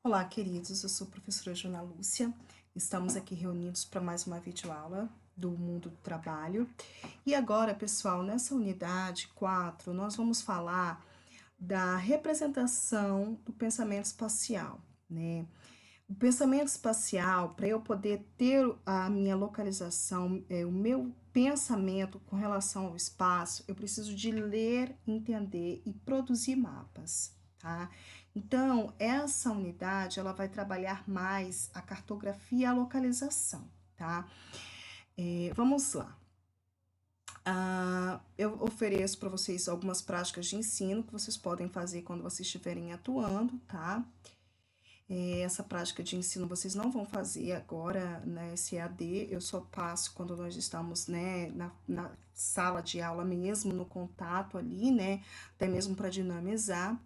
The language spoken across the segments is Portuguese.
Olá, queridos, eu sou a professora Joana Lúcia. Estamos aqui reunidos para mais uma videoaula do mundo do trabalho. E agora, pessoal, nessa unidade 4, nós vamos falar da representação do pensamento espacial, né? O pensamento espacial, para eu poder ter a minha localização, o meu pensamento com relação ao espaço, eu preciso de ler, entender e produzir mapas, tá? Então, essa unidade, ela vai trabalhar mais a cartografia e a localização, tá? Vamos lá. Eu ofereço para vocês algumas práticas de ensino que vocês podem fazer quando vocês estiverem atuando, tá? Essa prática de ensino vocês não vão fazer agora na SEAD, eu só passo quando nós estamos, né, na sala de aula mesmo, no contato ali, né, até mesmo para dinamizar.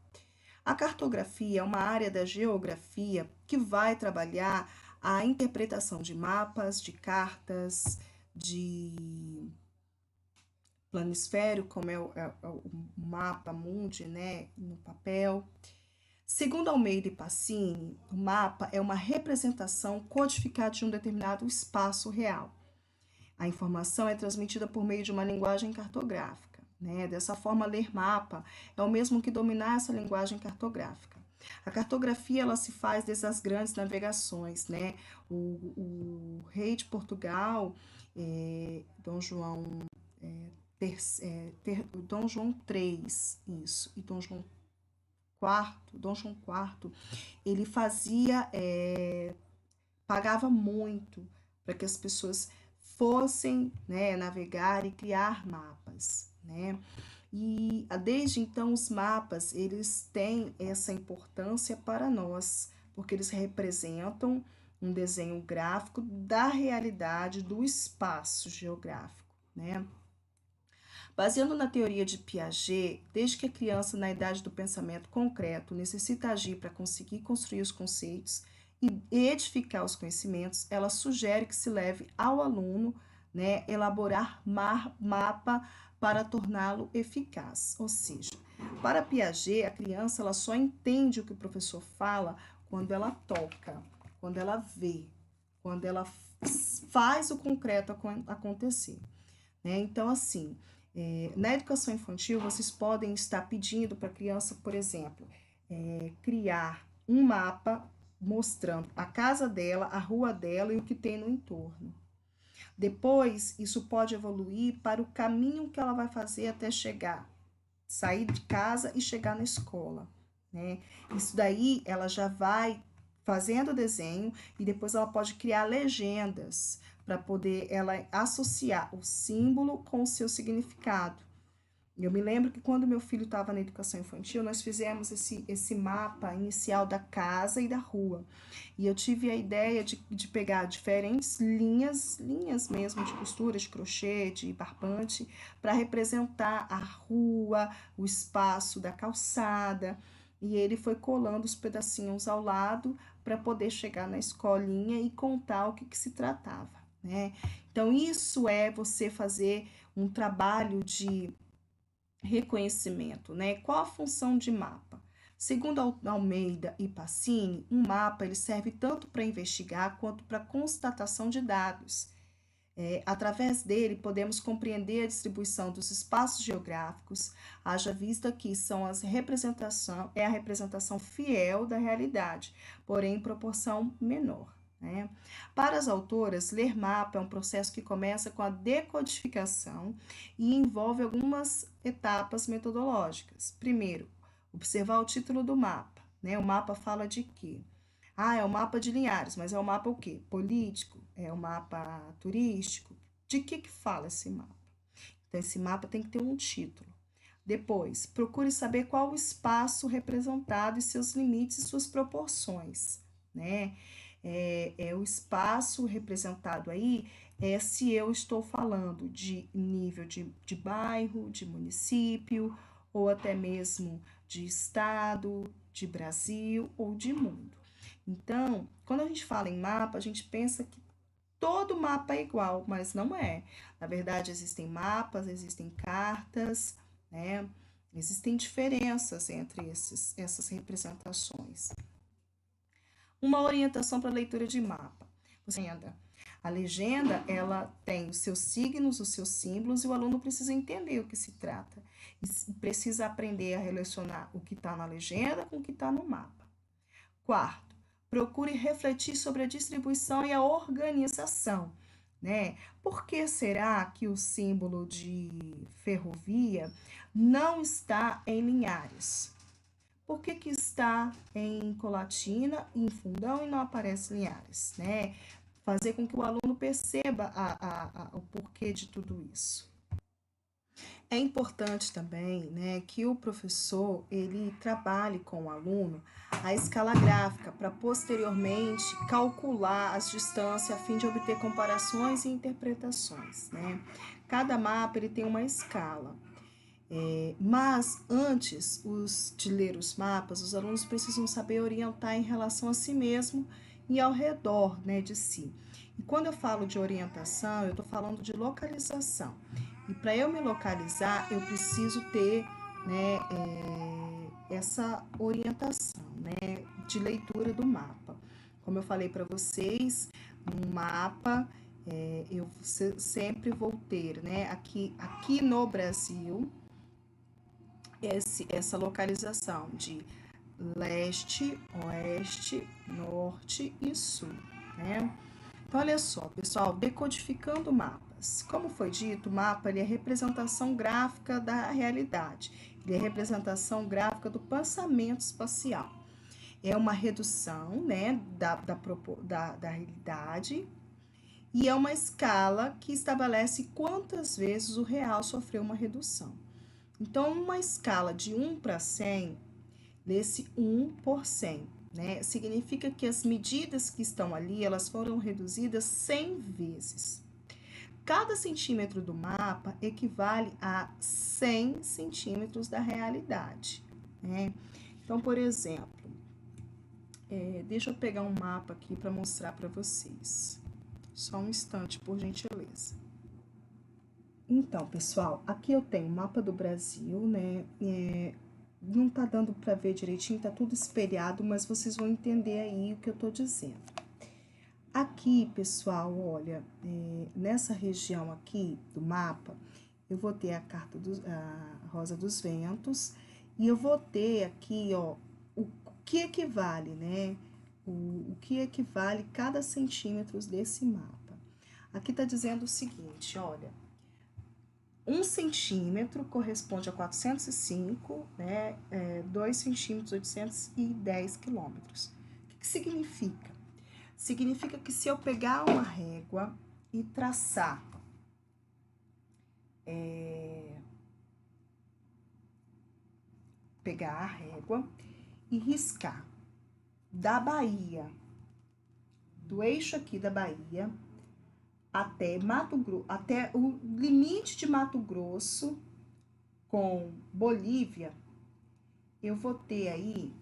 A cartografia é uma área da geografia que vai trabalhar a interpretação de mapas, de cartas, de planisfério, como é o mapa mundi, né, no papel. Segundo Almeida e Pacini, o mapa é uma representação codificada de um determinado espaço real. A informação é transmitida por meio de uma linguagem cartográfica, né? Dessa forma, ler mapa é o mesmo que dominar essa linguagem cartográfica. A cartografia ela se faz desde as grandes navegações, né? O rei de Portugal, Dom João, Dom João III, isso, e Dom João IV, ele pagava muito para que as pessoas fossem, né, navegar e criar mapas, né? E desde então os mapas, eles têm essa importância para nós, porque eles representam um desenho gráfico da realidade do espaço geográfico, né? Baseando na teoria de Piaget, desde que a criança, na idade do pensamento concreto, necessita agir para conseguir construir os conceitos e edificar os conhecimentos, ela sugere que se leve ao aluno, né, elaborar mapa para torná-lo eficaz. Ou seja, para Piaget, a criança ela só entende o que o professor fala quando ela toca, quando ela vê, quando ela faz o concreto acontecer. Né? Então, assim, na educação infantil, vocês podem estar pedindo para a criança, por exemplo, criar um mapa mostrando a casa dela, a rua dela e o que tem no entorno. Depois, isso pode evoluir para o caminho que ela vai fazer até chegar, sair de casa e chegar na escola. Né? Isso daí, ela já vai fazendo o desenho e depois ela pode criar legendas para poder ela associar o símbolo com o seu significado. Eu me lembro que quando meu filho estava na educação infantil, nós fizemos esse mapa inicial da casa e da rua. E eu tive a ideia de pegar diferentes linhas mesmo de costura, de crochê, de barbante, para representar a rua, o espaço da calçada. E ele foi colando os pedacinhos ao lado para poder chegar na escolinha e contar o que se tratava. Né? Então, isso é você fazer um trabalho de reconhecimento, né? Qual a função de mapa? Segundo Almeida e Pacini, um mapa ele serve tanto para investigar quanto para constatação de dados. Através dele, podemos compreender a distribuição dos espaços geográficos, haja vista que é a representação fiel da realidade, porém em proporção menor. Né? Para as autoras, ler mapa é um processo que começa com a decodificação e envolve algumas etapas metodológicas. Primeiro, observar o título do mapa. Né? O mapa fala de quê? É o mapa de Linhares, mas é o mapa o quê? Político? É o mapa turístico? De que fala esse mapa? Então, esse mapa tem que ter um título. Depois, procure saber qual o espaço representado e seus limites e suas proporções, né? O espaço representado aí se eu estou falando de nível de bairro, de município, ou até mesmo de estado, de Brasil ou de mundo. Então, quando a gente fala em mapa, a gente pensa que todo mapa é igual, mas não é. Na verdade, existem mapas, existem cartas, né? Existem diferenças entre essas representações. Uma orientação para leitura de mapa. A legenda, ela tem os seus signos, os seus símbolos, e o aluno precisa entender o que se trata. E precisa aprender a relacionar o que está na legenda com o que está no mapa. Quarto, procure refletir sobre a distribuição e a organização, né? Por que será que o símbolo de ferrovia não está em Linhares? Por que que está em Colatina, em Fundão e não aparece em Linhares, né? Fazer com que o aluno perceba o porquê de tudo isso. É importante também, né, que o professor ele trabalhe com o aluno a escala gráfica para posteriormente calcular as distâncias a fim de obter comparações e interpretações, né? Cada mapa ele tem uma escala. Mas antes de ler os mapas, os alunos precisam saber orientar em relação a si mesmo e ao redor, né, de si. E quando eu falo de orientação, eu estou falando de localização. E para eu me localizar, eu preciso ter, né, essa orientação, né, de leitura do mapa. Como eu falei para vocês, um mapa eu sempre vou ter, né, aqui no Brasil, essa localização de leste, oeste, norte e sul, né? Então, olha só, pessoal, decodificando mapas. Como foi dito, o mapa ele é representação gráfica da realidade, ele é representação gráfica do pensamento espacial. É uma redução, né, da realidade e é uma escala que estabelece quantas vezes o real sofreu uma redução. Então, uma escala de 1 para 100, desse 1 por 100, né? Significa que as medidas que estão ali, elas foram reduzidas 100 vezes. Cada centímetro do mapa equivale a 100 centímetros da realidade, né? Então, por exemplo, deixa eu pegar um mapa aqui para mostrar para vocês. Só um instante, por gentileza. Então, pessoal, aqui eu tenho o mapa do Brasil, né? Não tá dando para ver direitinho, tá tudo espelhado, mas vocês vão entender aí o que eu tô dizendo. Aqui, pessoal, olha, nessa região aqui do mapa, eu vou ter a Rosa dos Ventos e eu vou ter aqui, ó, o que equivale, né? O que equivale cada centímetro desse mapa. Aqui tá dizendo o seguinte, olha, 1 centímetro corresponde a 405, né? 2 centímetros, 810 quilômetros. O que significa? Significa que se eu pegar uma régua e traçar pegar a régua e riscar da Bahia, do eixo aqui da Bahia, até até o limite de Mato Grosso com Bolívia, eu vou ter aí,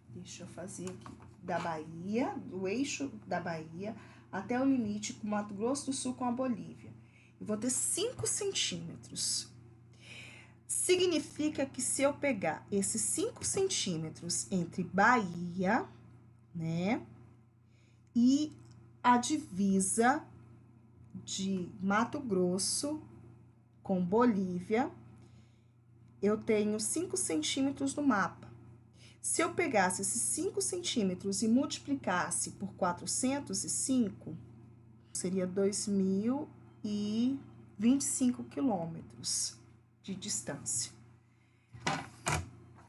deixa eu fazer aqui, da Bahia, do eixo da Bahia, até o limite com Mato Grosso do Sul com a Bolívia. Eu vou ter 5 centímetros. Significa que se eu pegar esses 5 centímetros entre Bahia, né, e a divisa de Mato Grosso com Bolívia, eu tenho 5 centímetros no mapa. Se eu pegasse esses 5 centímetros e multiplicasse por 405, seria 2.025 quilômetros de distância.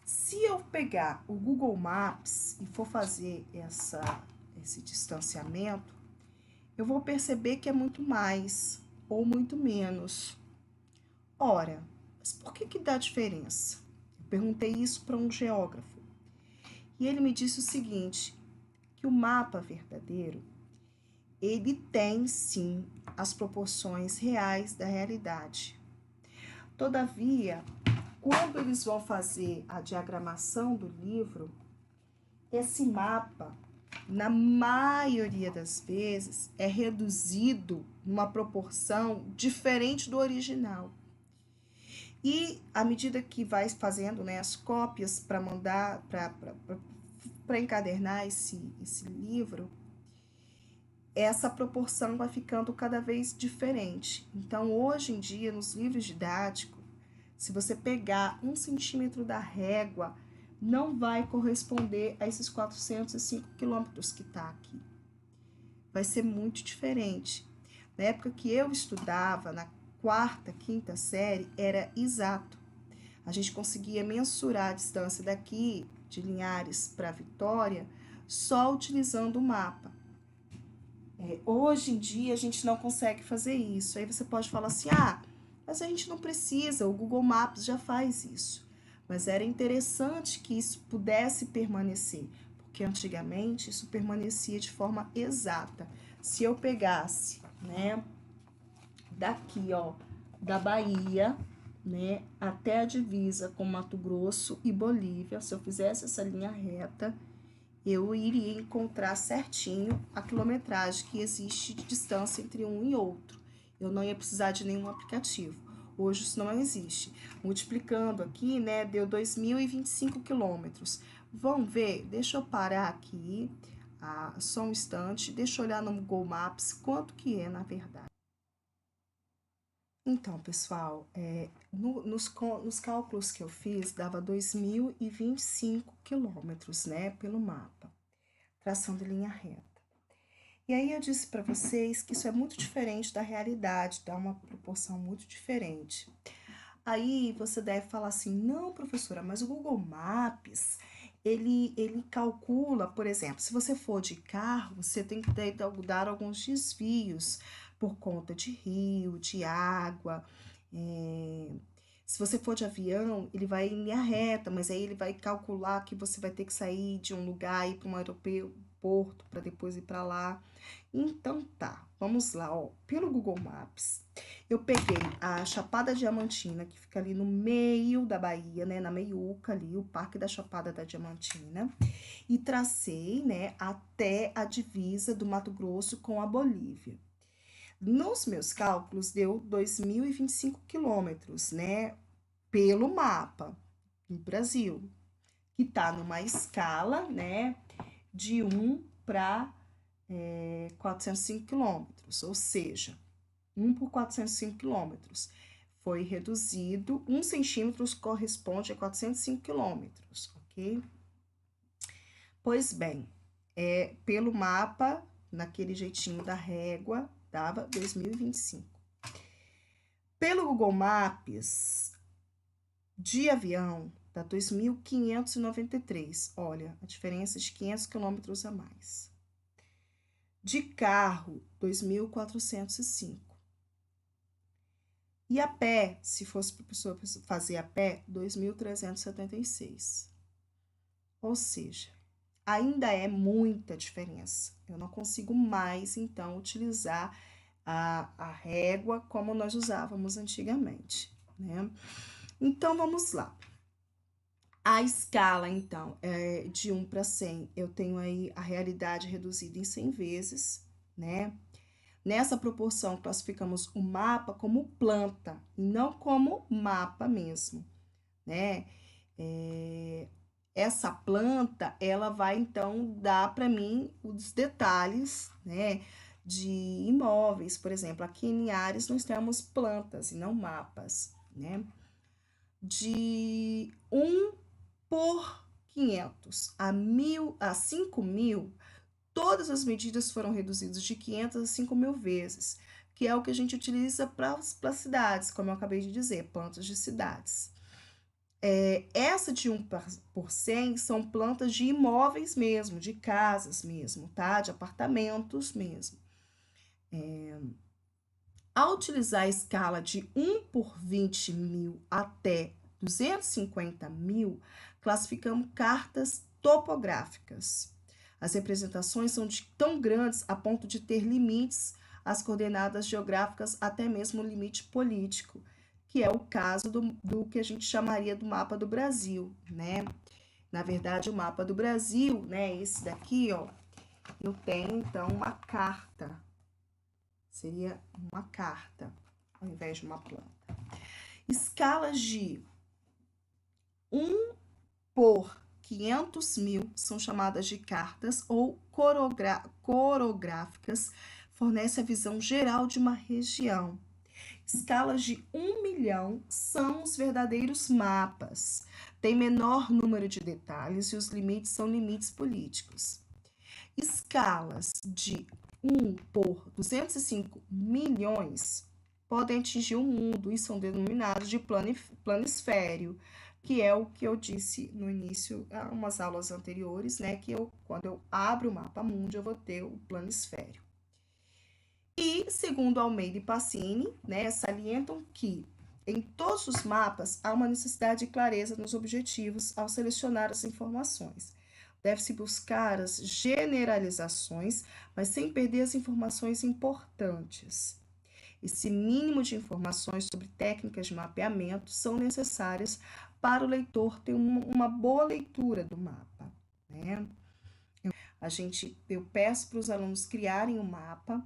Se eu pegar o Google Maps e for fazer esse distanciamento, eu vou perceber que é muito mais ou muito menos. Ora, mas por que dá diferença? Eu perguntei isso para um geógrafo. E ele me disse o seguinte, que o mapa verdadeiro, ele tem sim as proporções reais da realidade. Todavia, quando eles vão fazer a diagramação do livro, esse mapa, na maioria das vezes, é reduzido numa proporção diferente do original. E à medida que vai fazendo, né, as cópias para mandar, para encadernar esse livro, essa proporção vai ficando cada vez diferente. Então, hoje em dia, nos livros didáticos, se você pegar 1 centímetro da régua, não vai corresponder a esses 405 quilômetros que está aqui. Vai ser muito diferente. Na época que eu estudava, na 4ª, 5ª série, era exato. A gente conseguia mensurar a distância daqui, de Linhares para Vitória, só utilizando o mapa. Hoje em dia, a gente não consegue fazer isso. Aí você pode falar assim, mas a gente não precisa, o Google Maps já faz isso. Mas era interessante que isso pudesse permanecer, porque antigamente isso permanecia de forma exata. Se eu pegasse, né, daqui, ó, da Bahia, né, até a divisa com Mato Grosso e Bolívia, se eu fizesse essa linha reta, eu iria encontrar certinho a quilometragem que existe de distância entre um e outro. Eu não ia precisar de nenhum aplicativo. Hoje isso não existe. Multiplicando aqui, né, deu 2.025 quilômetros. Vamos ver? Deixa eu parar aqui, só um instante. Deixa eu olhar no Google Maps quanto que é, na verdade. Então, pessoal, nos cálculos que eu fiz, dava 2.025 quilômetros, né, pelo mapa, tração de linha reta. E aí eu disse para vocês que isso é muito diferente da realidade, dá uma proporção muito diferente. Aí você deve falar assim, não, professora, mas o Google Maps, ele calcula, por exemplo, se você for de carro, você tem que dar alguns desvios por conta de rio, de água. Se você for de avião, ele vai em linha reta, mas aí ele vai calcular que você vai ter que sair de um lugar e ir para um aeroporto para depois ir para lá. Então tá, vamos lá, ó. Pelo Google Maps, eu peguei a Chapada Diamantina, que fica ali no meio da Bahia, né, na meiuca ali, o Parque da Chapada da Diamantina, e tracei, né, até a divisa do Mato Grosso com a Bolívia. Nos meus cálculos, deu 2.025 quilômetros, né, pelo mapa do Brasil, que tá numa escala, né, de 1 para 405 quilômetros, ou seja, 1 por 405 quilômetros. Foi reduzido, 1 centímetro corresponde a 405 quilômetros, ok? Pois bem, pelo mapa, naquele jeitinho da régua, dava 2.025. Pelo Google Maps, de avião, dá 2.593. Olha, a diferença de 500 quilômetros a mais. De carro, 2.405. E a pé, se fosse para a pessoa fazer a pé, 2.376. Ou seja, ainda é muita diferença. Eu não consigo mais, então, utilizar a régua como nós usávamos antigamente, né? Então, vamos lá. A escala, então, é de 1 para 100. Eu tenho aí a realidade reduzida em 100 vezes, né? Nessa proporção, classificamos o mapa como planta, e não como mapa mesmo, né? Essa planta, ela vai, então, dar para mim os detalhes, né, de imóveis. Por exemplo, aqui em Linhares nós temos plantas e não mapas, né? De 1 por 500 a 5.000, todas as medidas foram reduzidas de 500 a 5.000 vezes, que é o que a gente utiliza para as cidades, como eu acabei de dizer, plantas de cidades. Essa de 1 por 100 são plantas de imóveis mesmo, de casas mesmo, tá? De apartamentos mesmo. Ao utilizar a escala de 1 por 20.000 até 250.000, classificamos cartas topográficas. As representações são tão grandes a ponto de ter limites às coordenadas geográficas, até mesmo o limite político, que é o caso do que a gente chamaria do mapa do Brasil, né? Na verdade, o mapa do Brasil, né, esse daqui, ó, eu tenho, então, uma carta. Seria uma carta, ao invés de uma planta. Escalas de 1 por 500.000 são chamadas de cartas ou corográficas, fornece a visão geral de uma região. Escalas de 1 milhão são os verdadeiros mapas. Tem menor número de detalhes e os limites são limites políticos. Escalas de 1 por 205 milhões podem atingir o mundo e são denominados de planisfério, que é o que eu disse no início, há umas aulas anteriores, né? Quando eu abro o mapa mundi, eu vou ter o planisfério. E, segundo Almeida e Pacini, né, salientam que em todos os mapas há uma necessidade de clareza nos objetivos ao selecionar as informações. Deve-se buscar as generalizações, mas sem perder as informações importantes. Esse mínimo de informações sobre técnicas de mapeamento são necessárias para o leitor ter uma boa leitura do mapa, né? Eu peço para os alunos criarem um mapa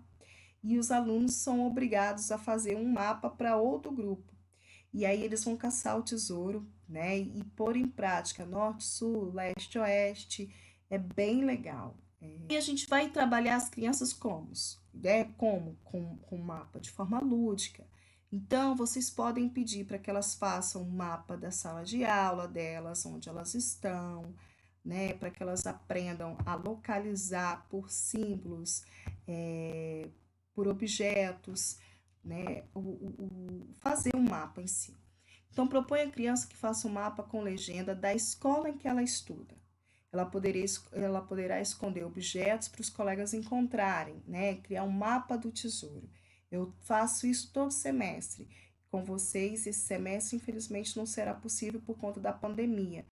e os alunos são obrigados a fazer um mapa para outro grupo. E aí eles vão caçar o tesouro, né? E pôr em prática norte, sul, leste, oeste. É bem legal. E a gente vai trabalhar as crianças como? Com mapa de forma lúdica. Então, vocês podem pedir para que elas façam um mapa da sala de aula delas, onde elas estão, né? Para que elas aprendam a localizar por símbolos, por objetos, né? Fazer um mapa em si. Então, propõe à criança que faça um mapa com legenda da escola em que ela estuda. Ela poderá esconder objetos para os colegas encontrarem, né? Criar um mapa do tesouro. Eu faço isso todo semestre com vocês. Esse semestre, infelizmente, não será possível por conta da pandemia.